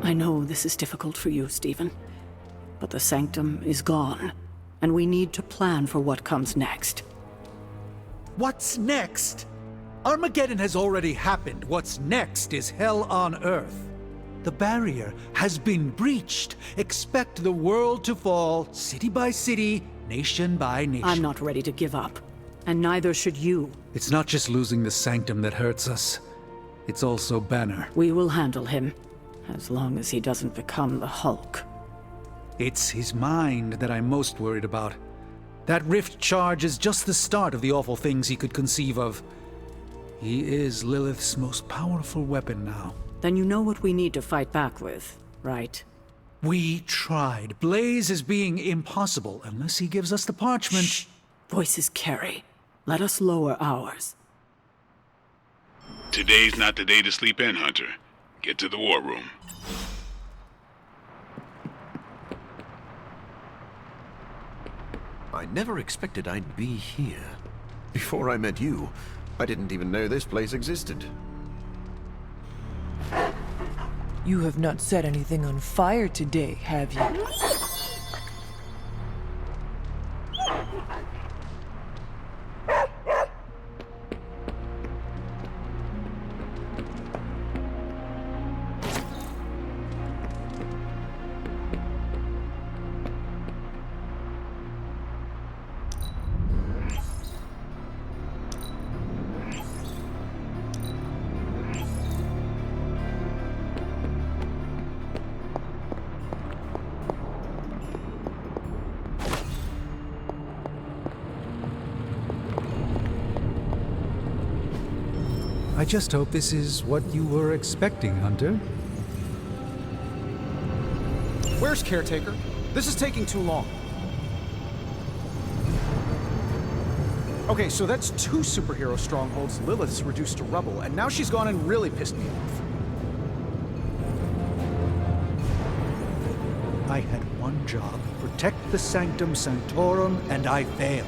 I know this is difficult for you, Stephen, but the Sanctum is gone, and we need to plan for what comes next. What's next? Armageddon has already happened. What's next is hell on Earth. The barrier has been breached. Expect the world to fall, city by city, nation by nation. I'm not ready to give up, and neither should you. It's not just losing the Sanctum that hurts us. It's also Banner. We will handle him, as long as he doesn't become the Hulk. It's his mind that I'm most worried about. That rift charge is just the start of the awful things he could conceive of. He is Lilith's most powerful weapon now. Then you know what we need to fight back with, right? We tried. Blaze is being impossible unless he gives us the parchment. Shh. Voices carry. Let us lower ours. Today's not the day to sleep in, Hunter. Get to the war room. I never expected I'd be here. Before I met you, I didn't even know this place existed. You have not set anything on fire today, have you? I just hope this is what you were expecting, Hunter. Where's Caretaker? This is taking too long. Okay, so that's 2 superhero strongholds Lilith's reduced to rubble, and now she's gone and really pissed me off. I had one job, protect the Sanctum Sanctorum, and I failed.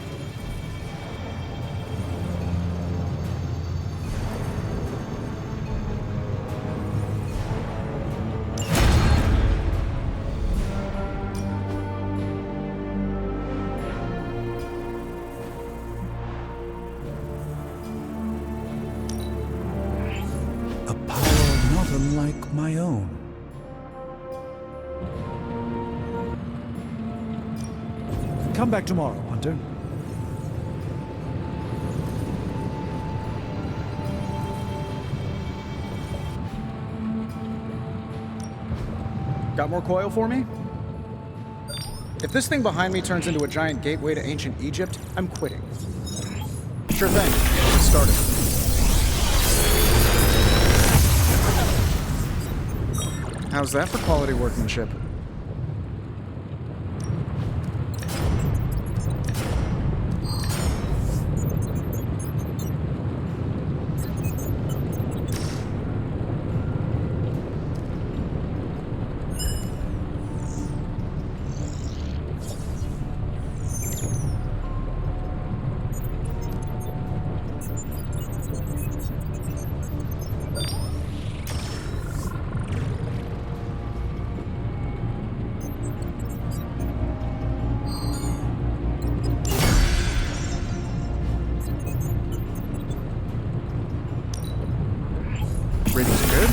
A power not unlike my own. Come back tomorrow, Hunter. Got more coil for me? If this thing behind me turns into a giant gateway to ancient Egypt, I'm quitting. Sure thing. Get started. How's that for quality workmanship? Reading's good.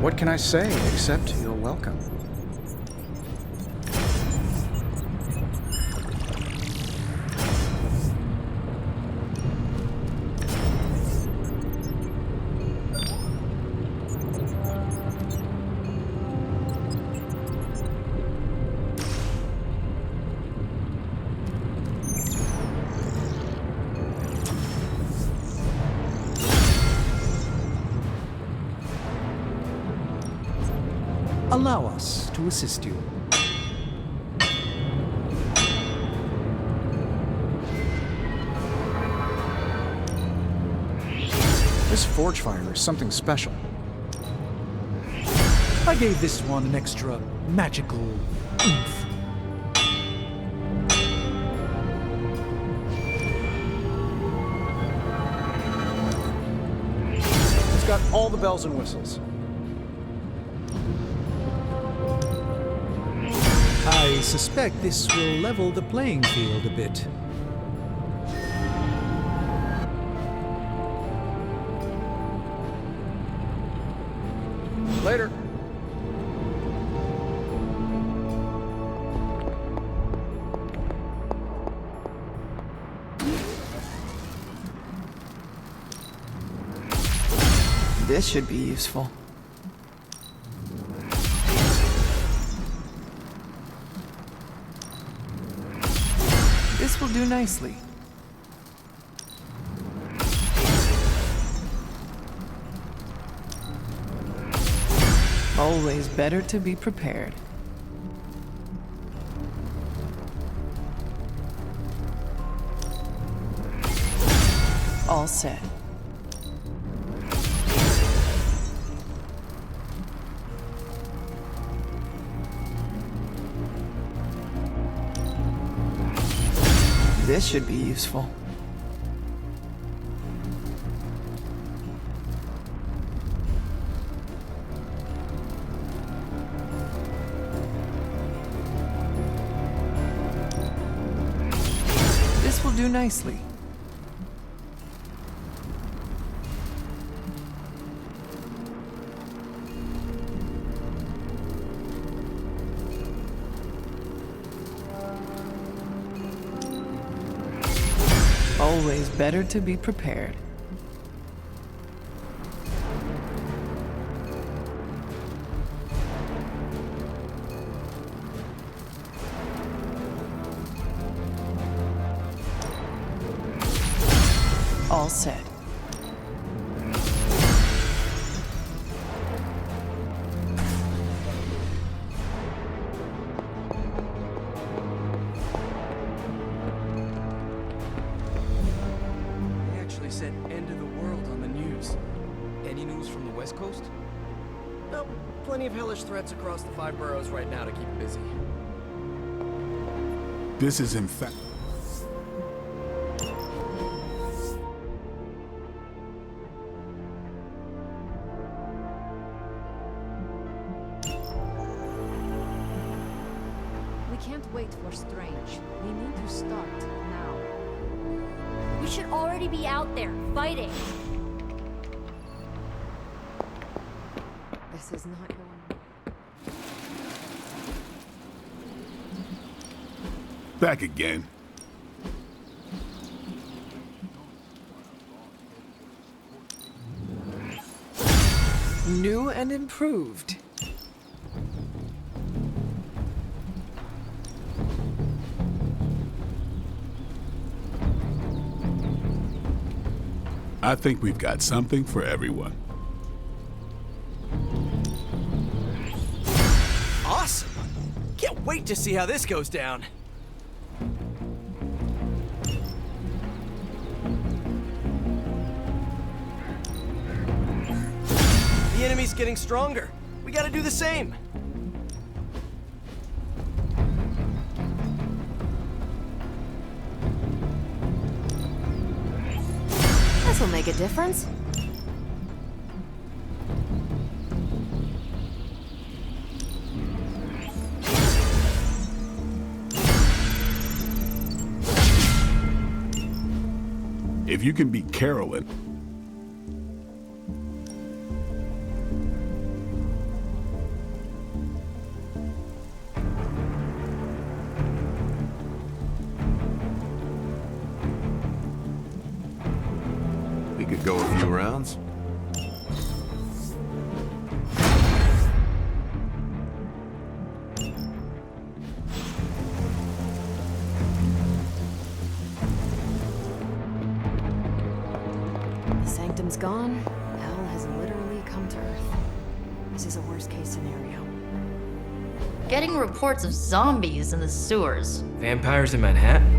What can I say except you're welcome? Allow us to assist you. This forge fire is something special. I gave this one an extra magical oomph. Sanctum's got all the bells and whistles. I suspect this will level the playing field a bit. Later. This should be useful. This will do nicely. Always better to be prepared. All set. This should be useful. This will do nicely. Always better to be prepared. All set. Said end of the world on the news. Any news from the West Coast? Nope. Plenty of hellish threats across the 5 boroughs right now to keep busy. This is in fact... We can't wait for Strange. We need to start now. We should already be out there, fighting. This is not going... Back again. New and improved. I think we've got something for everyone. Awesome! Can't wait to see how this goes down. The enemy's getting stronger. We gotta do the same. This'll make a difference. If you can beat Carolyn, We could go a few rounds. The Sanctum's gone. Hell has literally come to Earth. This is a worst-case scenario. Getting reports of zombies in the sewers. Vampires in Manhattan?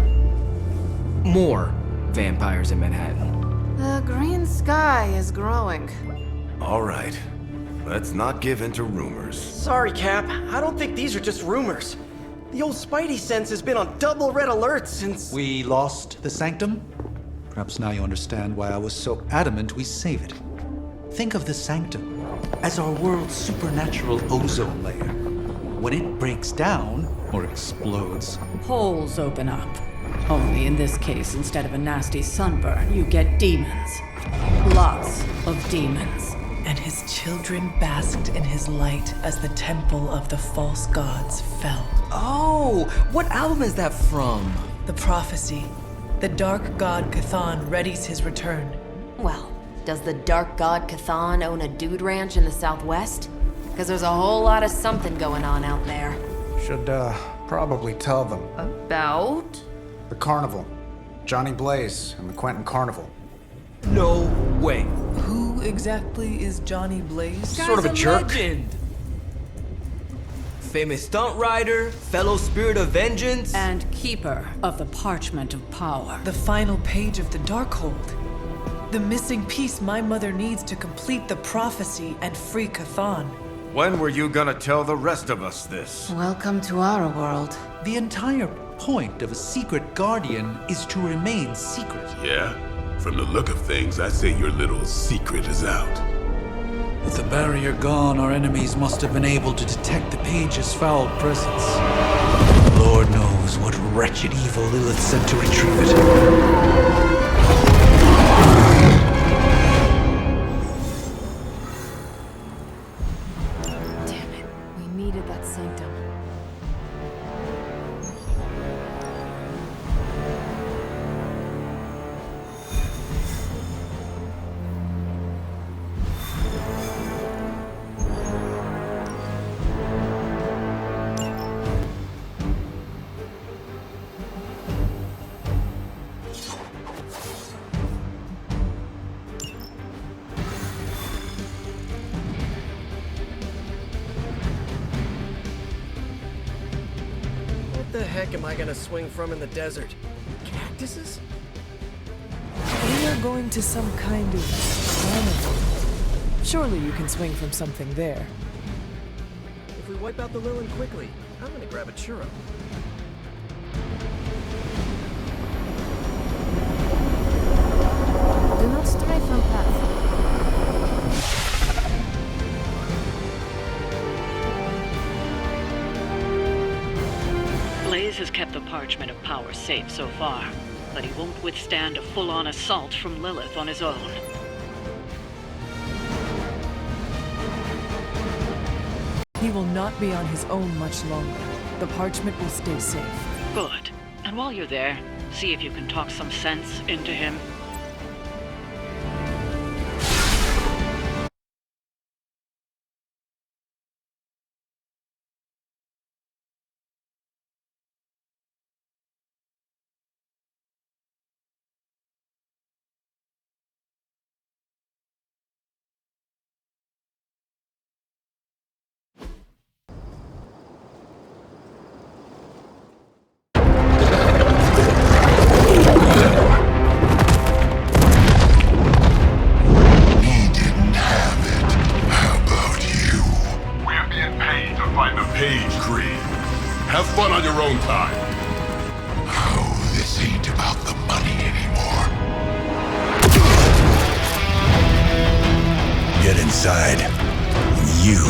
More vampires in Manhattan. The green sky is growing. All right. Let's not give in to rumors. Sorry, Cap. I don't think these are just rumors. The old Spidey sense has been on double red alert since... We lost the Sanctum? Perhaps now you understand why I was so adamant we save it. Think of the Sanctum as our world's supernatural ozone layer. When it breaks down, or explodes, Holes open up. Only in this case, instead of a nasty sunburn, you get demons. Lots of demons. And his children basked in his light as the temple of the false gods fell. Oh, what album is that from? The prophecy. The dark god Cthon readies his return. Well, does the dark god Cthon own a dude ranch in the southwest? Because there's a whole lot of something going on out there. Should, probably tell them. About? The carnival. Johnny Blaze and the Quentin Carnival. No way. Who exactly is Johnny Blaze? Sort of a jerk. Legend. Famous stunt rider, fellow spirit of vengeance. And keeper of the parchment of power. The final page of the Darkhold. The missing piece my mother needs to complete the prophecy and free Cthon. When were you gonna tell the rest of us this? Welcome to our world. the entire point of a secret guardian is to remain secret. Yeah? From the look of things, I'd say your little secret is out. With the barrier gone, our enemies must have been able to detect the page's foul presence. Lord knows what wretched evil Lilith sent to retrieve it. What the heck am I gonna swing from in the desert? Cactuses? We are going to some kind of carnival. Surely you can swing from something there. If we wipe out the Lilin quickly, I'm gonna grab a churro. Do not stray from path. Blaze has kept the Parchment of Power safe so far, but he won't withstand a full-on assault from Lilith on his own. He will not be on his own much longer. The parchment will stay safe. Good. And while you're there, see if you can talk some sense into him. Have fun on your own time. Oh, this ain't about the money anymore. Get inside. You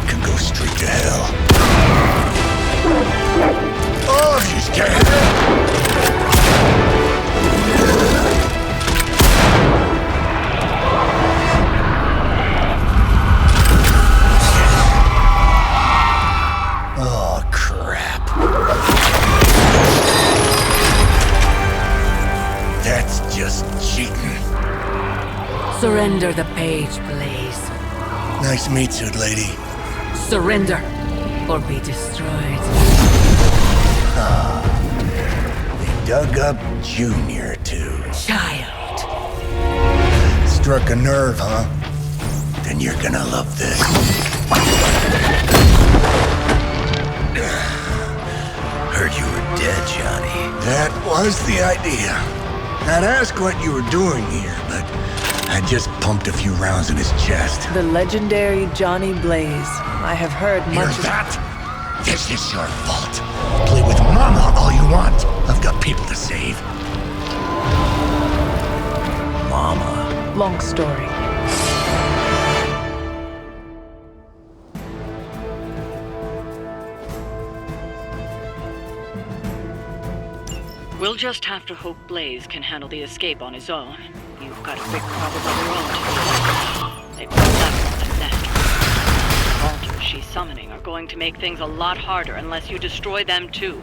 can go straight to hell. Oh, she's scared. Surrender the page, Blaze. Nice meat suit, lady. Surrender, or be destroyed. They dug up Junior, too. Child. Struck a nerve, huh? Then you're gonna love this. Heard you were dead, Johnny. That was the idea. I'd ask what you were doing here, but I just pumped a few rounds in his chest. The legendary Johnny Blaze. I have heard Hear much of that? This is your fault. Play with Mama all you want. I've got people to save. Mama. long story. We'll just have to hope Blaze can handle the escape on his own. You've got a big problem of your own to deal with. They call that one a nest. The altars she's summoning are going to make things a lot harder unless you destroy them too.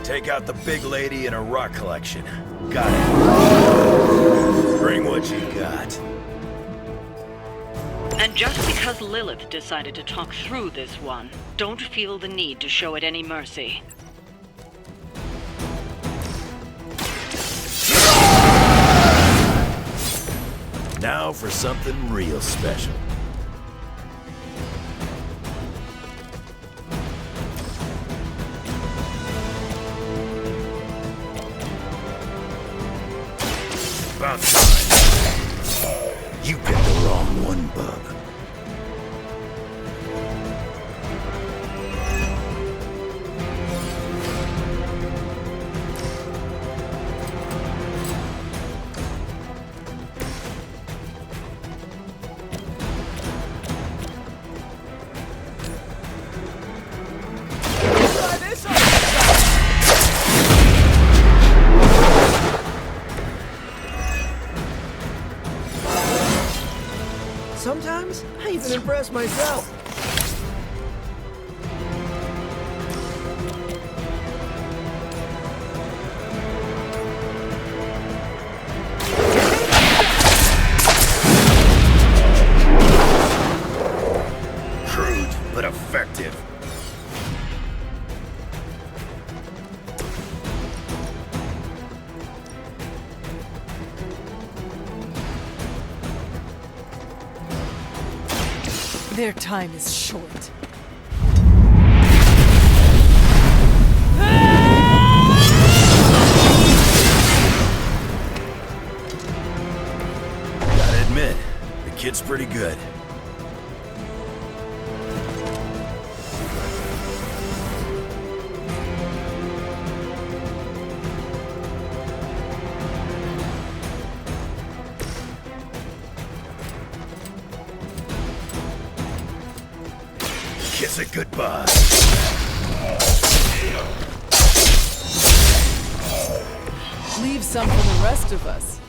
Take out the big lady and her rock collection. Got it. Bring what you got. And just because Lilith decided to talk through this one, don't feel the need to show it any mercy. Now for something real special. About time. You picked the wrong one, bub. Sometimes, I even impress myself. Crude, but effective. Their time is short. Gotta admit, the kid's pretty good. Kiss it goodbye. Leave some for the rest of us.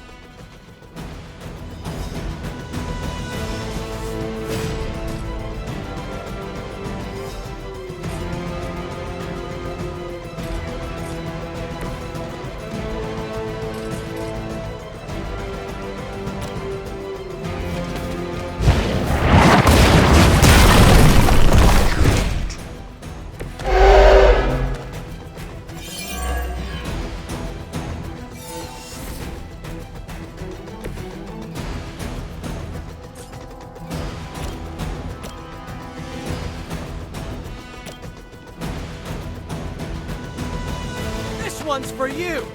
This one's for you!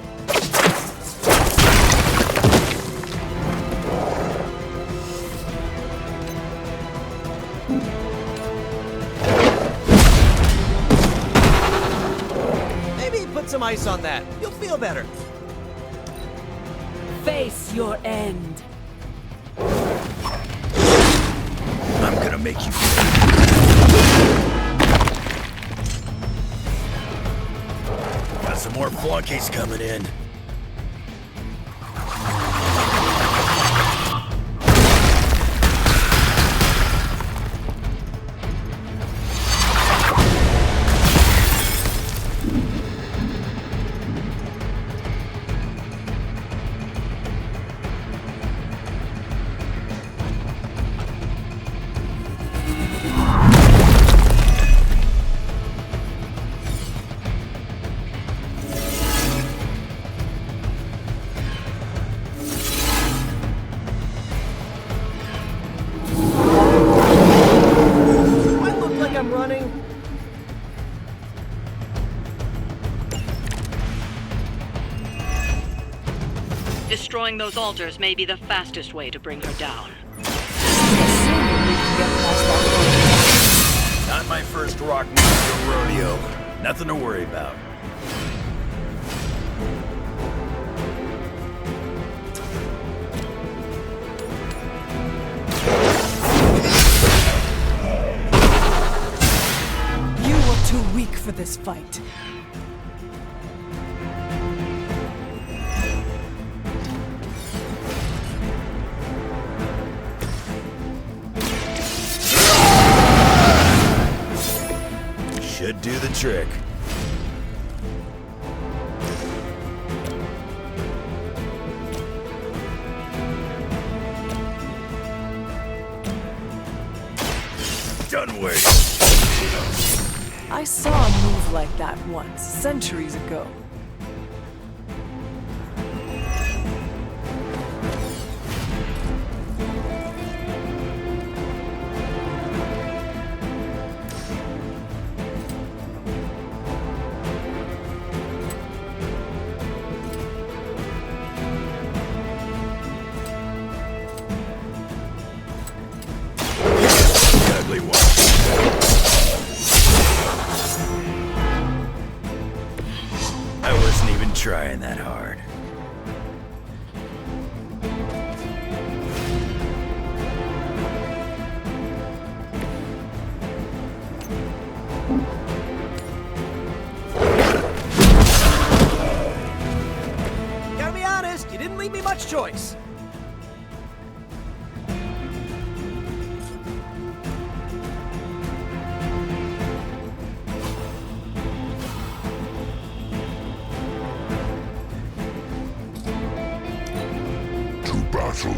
Maybe put some ice on that. You'll feel better. Face your end. I'm gonna make you. Got some more flunkies coming in. I'm running. Destroying those altars may be the fastest way to bring her down. Not my first rock monster rodeo. Nothing to worry about. You were too weak for this this fight. Should do the trick. Done waiting. I saw a move like that once, centuries ago. Ugly one. I wasn't even trying that hard. Gotta be honest, you didn't leave me much choice. Battle.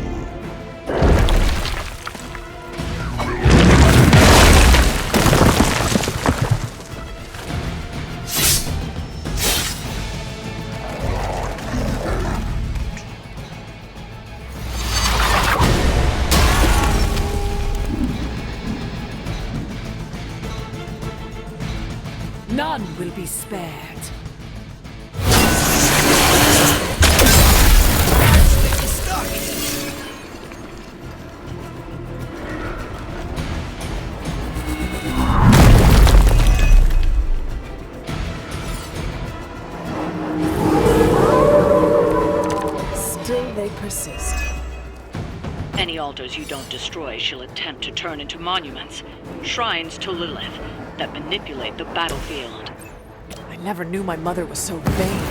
None will be spared. Still they persist. Any altars you don't destroy she'll attempt to turn into monuments, shrines to Lilith, that manipulate the battlefield. I never knew my mother was so vain.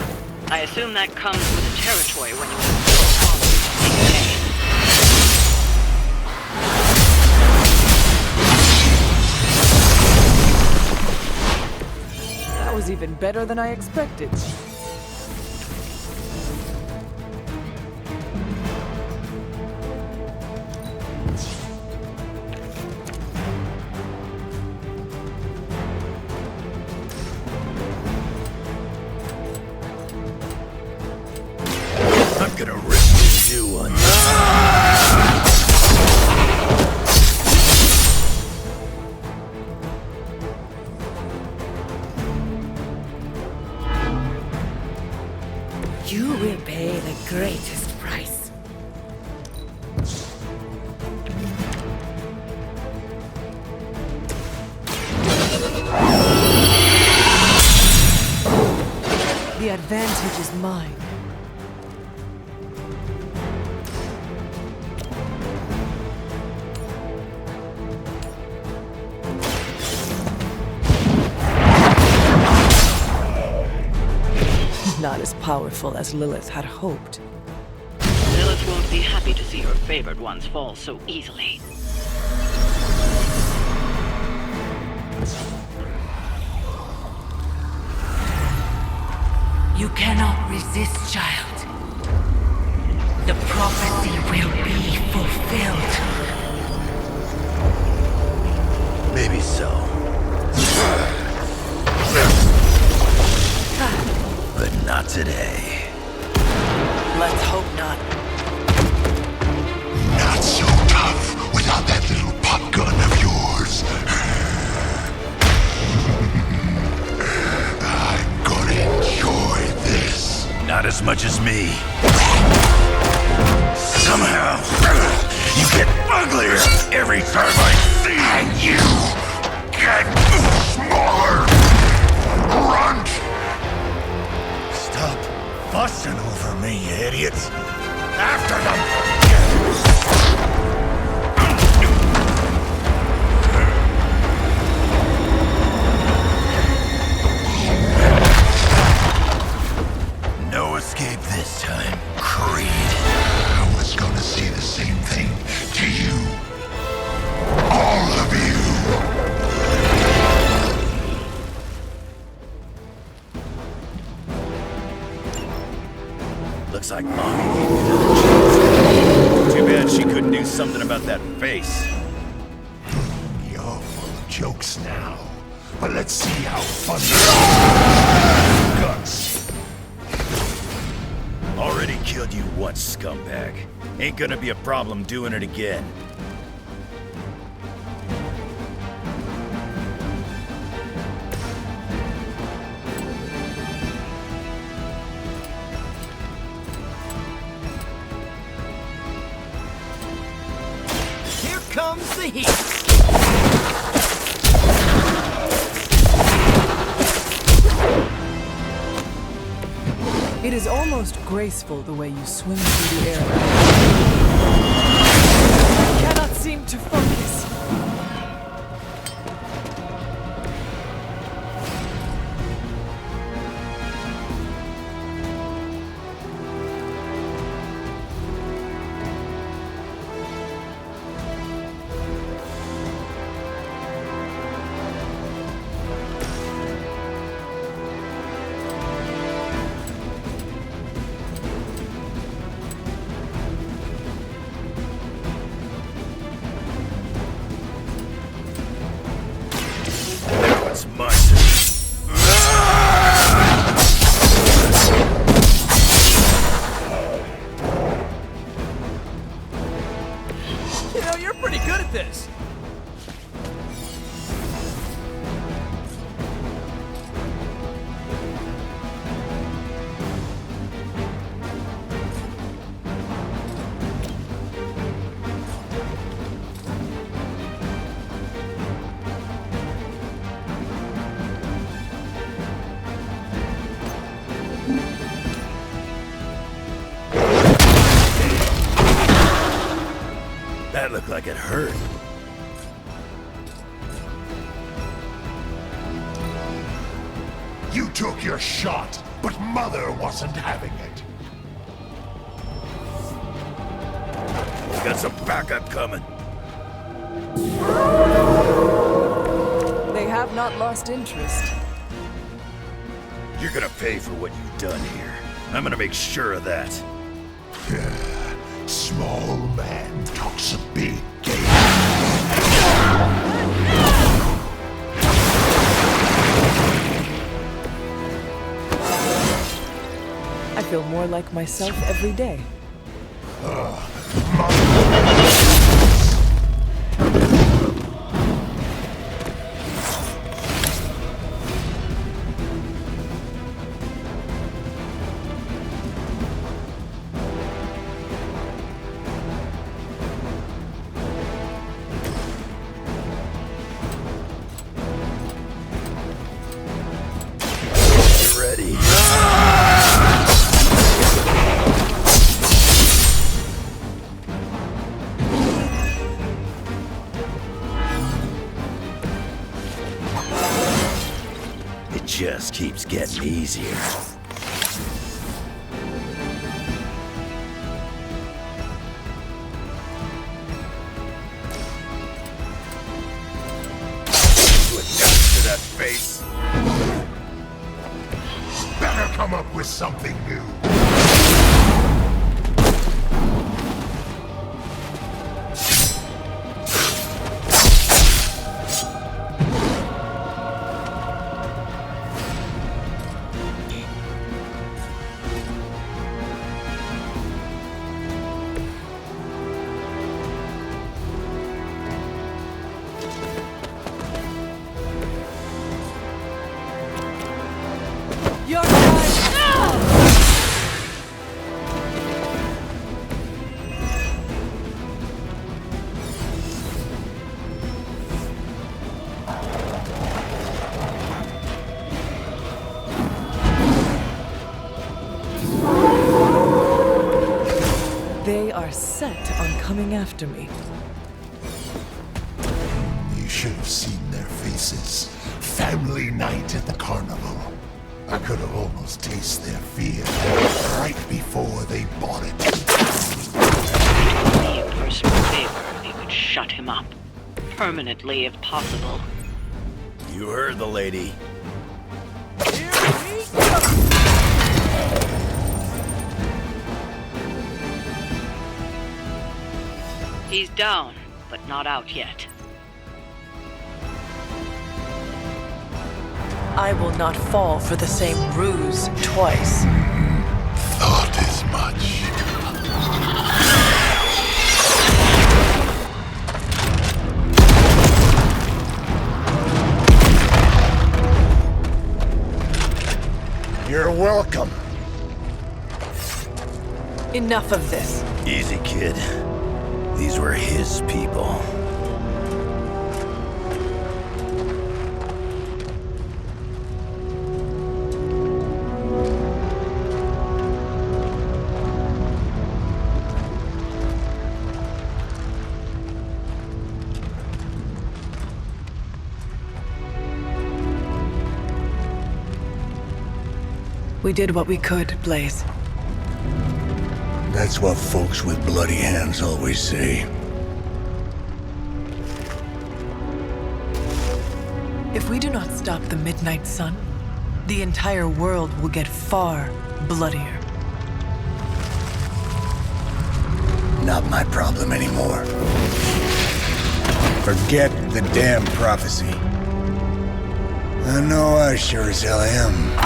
I assume that comes with the territory when you instill followers to make That was even better than I expected. I'm gonna rip this new one. You will pay the greatest price. The advantage is mine. Not as powerful as Lilith had hoped. Lilith won't be happy to see her favored ones fall so easily. You cannot resist, child. The prophecy will be fulfilled. Maybe so. But not today. Let's hope not. Not so tough without that little pop gun of yours. I'm gonna enjoy this. Not as much as me. Somehow, you get uglier every time I see you. And you get smaller. Grunt. Stop fussing over me, you idiots. After them! escape this time, Creed. I was gonna say the same thing to you. All of you! Looks like Mommy gave you another chance. Too bad she couldn't do something about that face. You're full of jokes now, but let's see how funny. Guts. Already killed you once, scumbag. Ain't gonna be a problem doing it again. Here comes the heat! It is almost graceful the way you swim through the air. I cannot seem to focus. It's my turn. You know, you're pretty good at this. That looked like it hurt. You took your shot, but Mother wasn't having it. We got some backup coming. They have not lost interest. You're gonna pay for what you've done here. I'm gonna make sure of that. Small man talks a big game. I feel more like myself every day. You ready? It just keeps getting easier. Put next to that face. Better come up with something new. You're right. They are set on coming after me. You should have seen their faces. Family night at the carnival. I could have almost tasted their fear. right before they bought it. Only a personal favor if you could shut him up. Permanently, if possible. You heard the lady. He's down, but not out yet. I will not fall for the same ruse twice. Thought as much. You're welcome. Enough of this. Easy, kid. These were his people. We did what we could, Blaze. That's what folks with bloody hands always say. If we do not stop the Midnight Sun, the entire world will get far bloodier. Not my problem anymore. Forget the damn prophecy. I know I sure as hell am.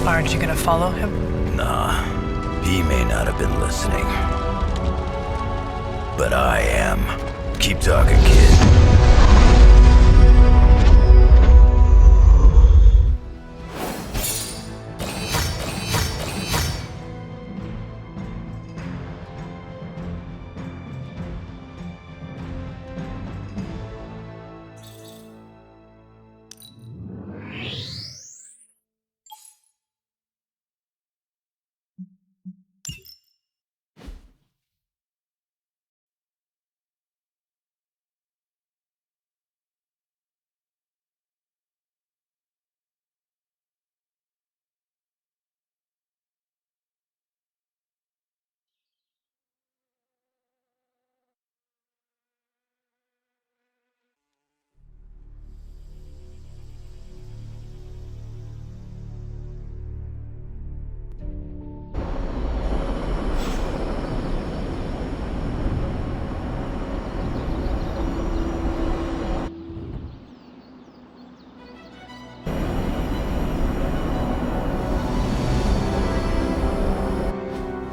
Aren't you gonna follow him? Nah, he may not have been listening. But I am. Keep talking, kid.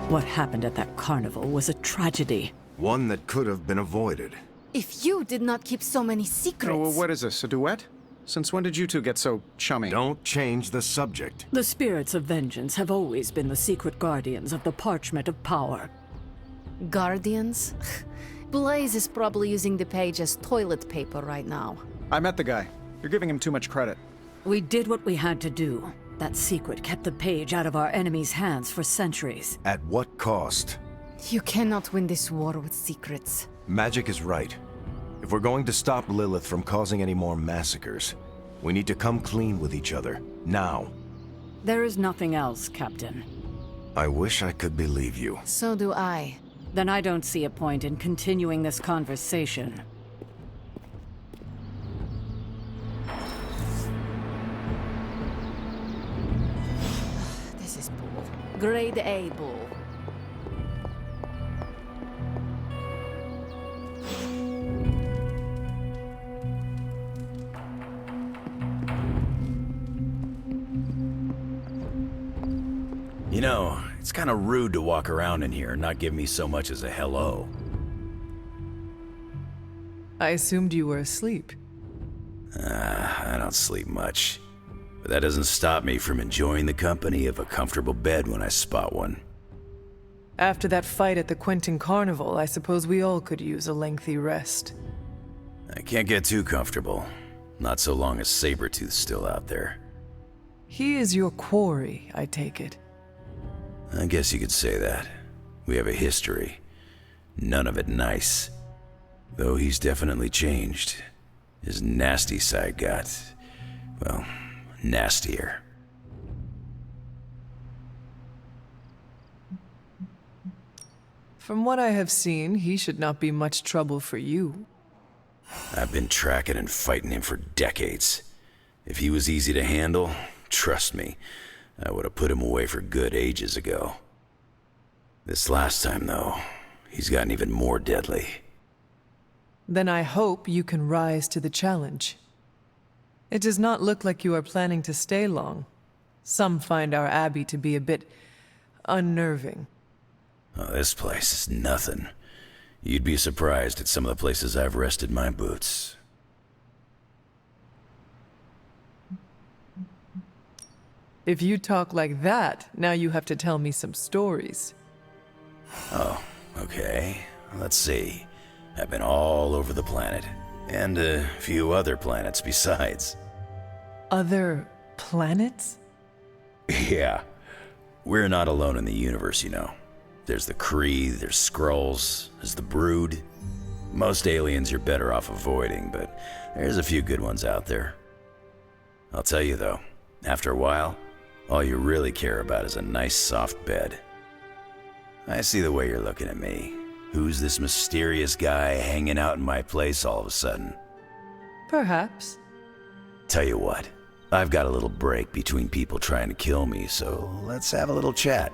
What happened at that carnival was a tragedy. One that could have been avoided. If you did not keep so many secrets... Oh, what is this, a duet? Since when did you two get so chummy? Don't change the subject. The spirits of vengeance have always been the secret guardians of the parchment of power. Guardians? Blaze is probably using the page as toilet paper right now. I met the guy. You're giving him too much credit. We did what we had to do. That secret kept the page out of our enemies' hands for centuries. At what cost? You cannot win this war with secrets. Magic is right. If we're going to stop Lilith from causing any more massacres, we need to come clean with each other, now. There is nothing else, Captain. I wish I could believe you. So do I. Then I don't see a point in continuing this conversation. This is bull. Grade A bull. You know, it's kind of rude to walk around in here and not give me so much as a hello. I assumed you were asleep. I don't sleep much. But that doesn't stop me from enjoying the company of a comfortable bed when I spot one. After that fight at the Quentin Carnival, I suppose we all could use a lengthy rest. I can't get too comfortable. Not so long as Sabretooth's still out there. He is your quarry, I take it. I guess you could say that. We have a history. None of it nice. Though he's definitely changed. His nasty side got, well, nastier. From what I have seen, he should not be much trouble for you. I've been tracking and fighting him for decades. If he was easy to handle, trust me, I would have put him away for good ages ago. This last time, though, he's gotten even more deadly. Then I hope you can rise to the challenge. It does not look like you are planning to stay long. Some find our abbey to be a bit unnerving. Oh, this place is nothing. You'd be surprised at some of the places I've rested my boots. If you talk like that, now you have to tell me some stories. Oh, okay. Let's see. I've been all over the planet, and a few other planets besides. Other planets? Yeah. We're not alone in the universe, you know. There's the Kree, there's Skrulls, there's the Brood. Most aliens you're better off avoiding, but there's a few good ones out there. I'll tell you though, after a while, all you really care about is a nice soft bed. I see the way you're looking at me. Who's this mysterious guy hanging out in my place all of a sudden? Perhaps. Tell you what, I've got a little break between people trying to kill me, so let's have a little chat.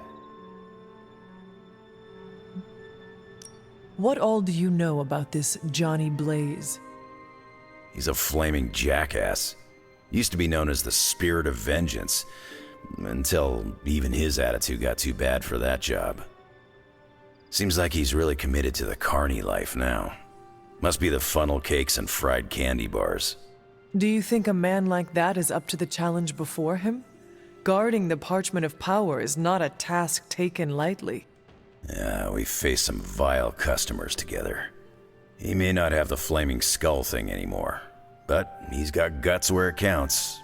What all do you know about this Johnny Blaze? He's a flaming jackass. Used to be known as the Spirit of Vengeance, until even his attitude got too bad for that job. Seems like he's really committed to the carny life now. Must be the funnel cakes and fried candy bars. Do you think a man like that is up to the challenge before him? Guarding the Parchment of Power is not a task taken lightly. Yeah, we faced some vile customers together. He may not have the flaming skull thing anymore, but he's got guts where it counts.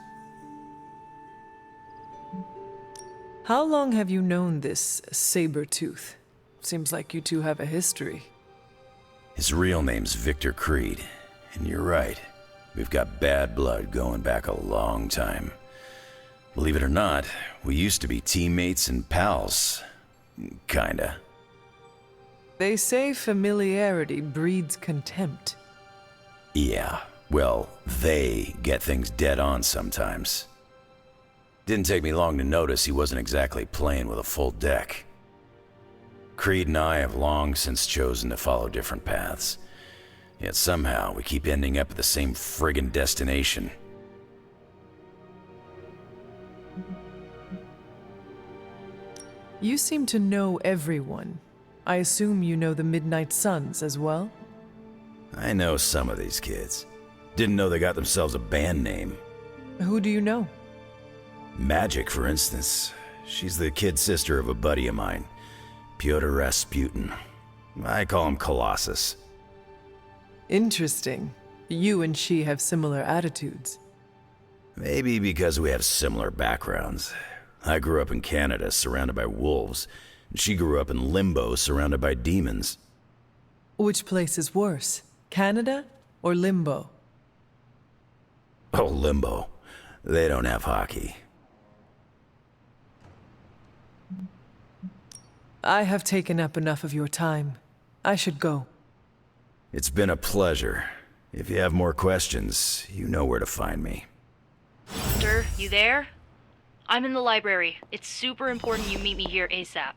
How long have you known this Sabretooth? Seems like you two have a history. His real name's Victor Creed, and you're right. We've got bad blood going back a long time. Believe it or not, we used to be teammates and pals. Kinda. They say familiarity breeds contempt. Yeah, well, they get things dead on sometimes. Didn't take me long to notice he wasn't exactly playing with a full deck. Creed and I have long since chosen to follow different paths. Yet somehow we keep ending up at the same friggin' destination. You seem to know everyone. I assume you know the Midnight Suns as well? I know some of these kids. Didn't know they got themselves a band name. Who do you know? Magic, for instance. She's the kid sister of a buddy of mine, Pyotr Rasputin. I call him Colossus. Interesting. You and she have similar attitudes. Maybe because we have similar backgrounds. I grew up in Canada, surrounded by wolves. She grew up in Limbo, surrounded by demons. Which place is worse, Canada or Limbo? Oh, Limbo. They don't have hockey. I have taken up enough of your time. I should go. It's been a pleasure. If you have more questions, you know where to find me. Mister, you there? I'm in the library. It's super important you meet me here ASAP.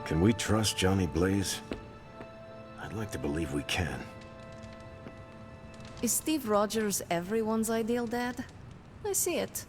Can we trust Johnny Blaze? I'd like to believe we can. Is Steve Rogers everyone's ideal dad? I see it.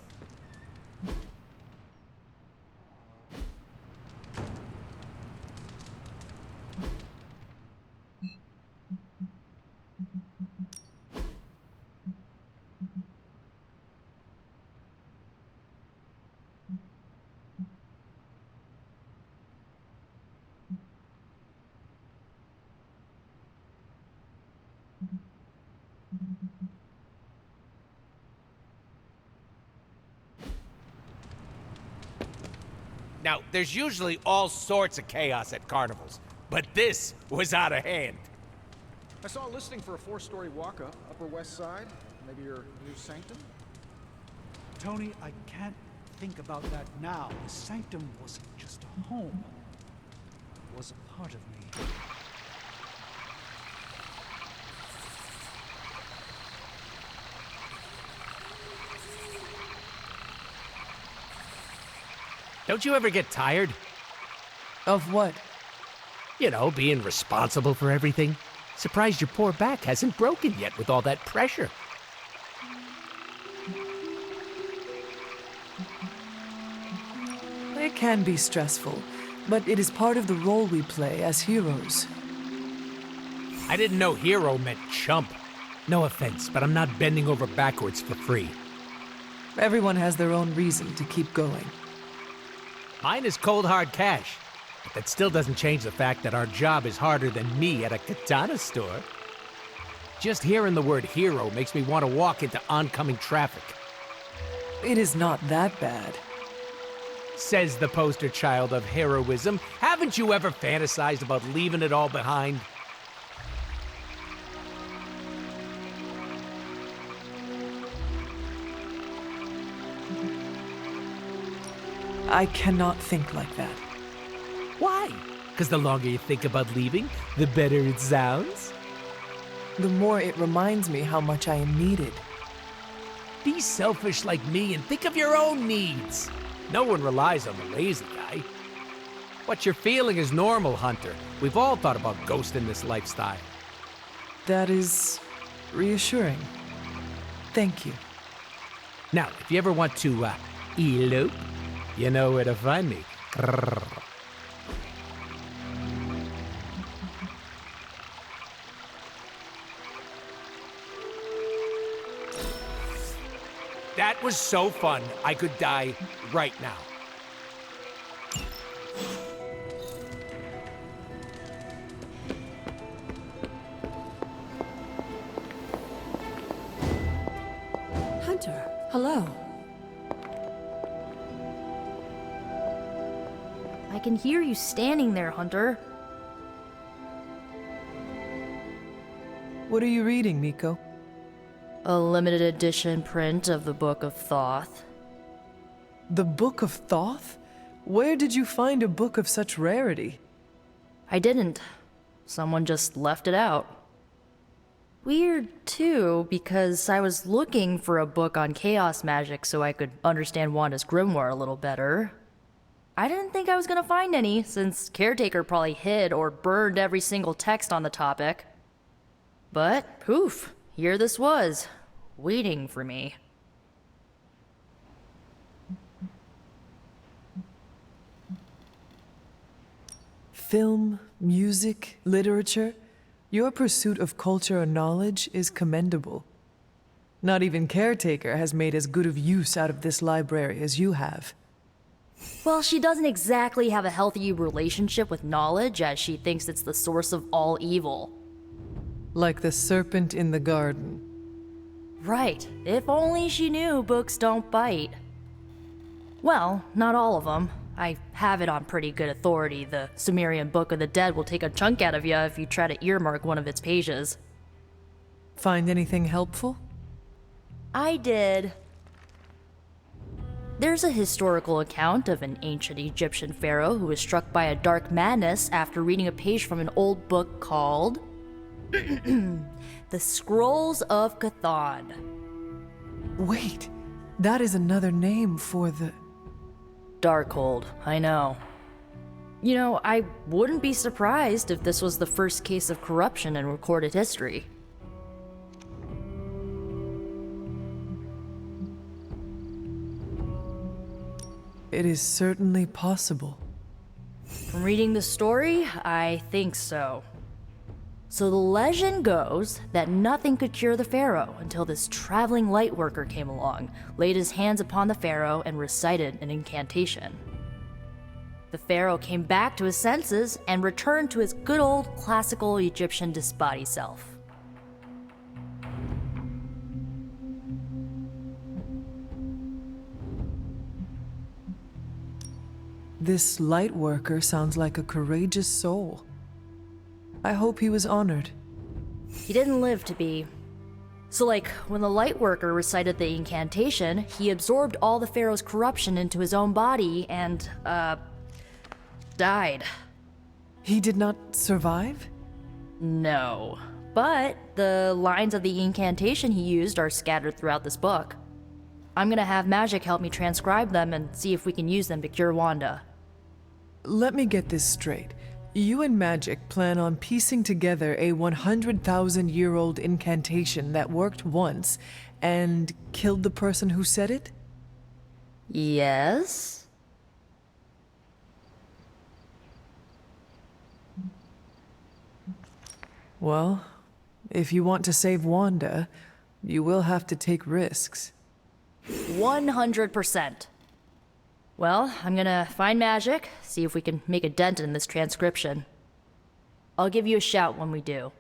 Now, there's usually all sorts of chaos at carnivals, but this was out of hand. I saw a listing for a 4-story walk-up, Upper West Side. Maybe your new sanctum? Tony, I can't think about that now. The sanctum wasn't just a home. It was a part of me. Don't you ever get tired? Of what? You know, being responsible for everything. Surprised your poor back hasn't broken yet with all that pressure. It can be stressful, but it is part of the role we play as heroes. I didn't know hero meant chump. No offense, but I'm not bending over backwards for free. Everyone has their own reason to keep going. Mine is cold hard cash, but that still doesn't change the fact that our job is harder than me at a katana store. Just hearing the word hero makes me want to walk into oncoming traffic. It is not that bad. Says the poster child of heroism. Haven't you ever fantasized about leaving it all behind? I cannot think like that. Why? Because the longer you think about leaving, the better it sounds? The more it reminds me how much I am needed. Be selfish like me and think of your own needs. No one relies on the lazy guy. What you're feeling is normal, Hunter. We've all thought about ghosting this lifestyle. That is reassuring. Thank you. Now, if you ever want to, elope, you know where to find me. Grrr. That was so fun, I could die right now. Hunter, hello. I can hear you standing there, Hunter. What are you reading, Miko? A limited edition print of the Book of Thoth. The Book of Thoth? Where did you find a book of such rarity? I didn't. Someone just left it out. Weird, too, because I was looking for a book on chaos magic so I could understand Wanda's grimoire a little better. I didn't think I was gonna find any, since Caretaker probably hid or burned every single text on the topic. But, poof, here this was, waiting for me. Film, music, literature, your pursuit of culture and knowledge is commendable. Not even Caretaker has made as good of use out of this library as you have. Well, she doesn't exactly have a healthy relationship with knowledge, as she thinks it's the source of all evil. Like the serpent in the garden. Right. If only she knew books don't bite. Well, not all of them. I have it on pretty good authority. The Sumerian Book of the Dead will take a chunk out of you if you try to earmark one of its pages. Find anything helpful? I did. There's a historical account of an ancient Egyptian pharaoh who was struck by a dark madness after reading a page from an old book called The Scrolls of Chthon. Wait, that is another name for the... Darkhold, I know. You know, I wouldn't be surprised if this was the first case of corruption in recorded history. It is certainly possible. From reading the story, I think so. So the legend goes that nothing could cure the pharaoh until this traveling lightworker came along, laid his hands upon the pharaoh, and recited an incantation. The pharaoh came back to his senses and returned to his good old classical Egyptian disbody self. This light worker sounds like a courageous soul. I hope he was honored. He didn't live to be. So like, when the light worker recited the incantation, he absorbed all the pharaoh's corruption into his own body and, died. He did not survive? No. But the lines of the incantation he used are scattered throughout this book. I'm gonna have Magic help me transcribe them and see if we can use them to cure Wanda. Let me get this straight. You and Magic plan on piecing together a 100,000-year-old incantation that worked once and killed the person who said it? Yes? Well, if you want to save Wanda, you will have to take risks. 100%. Well, I'm gonna find Magic, see if we can make a dent in this transcription. I'll give you a shout when we do.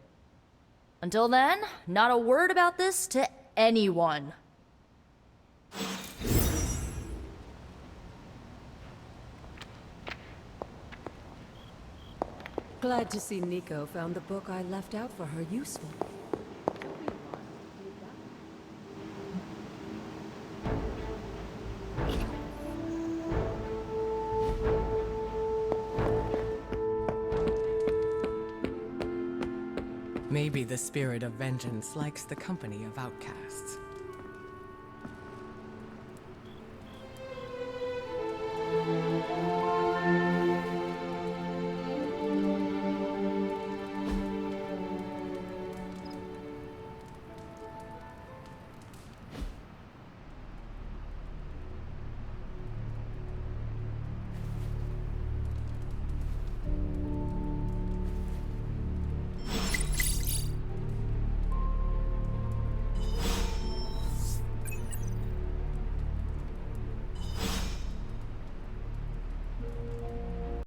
Until then, not a word about this to anyone. Glad to see Nico found the book I left out for her useful. Maybe the spirit of vengeance likes the company of outcasts.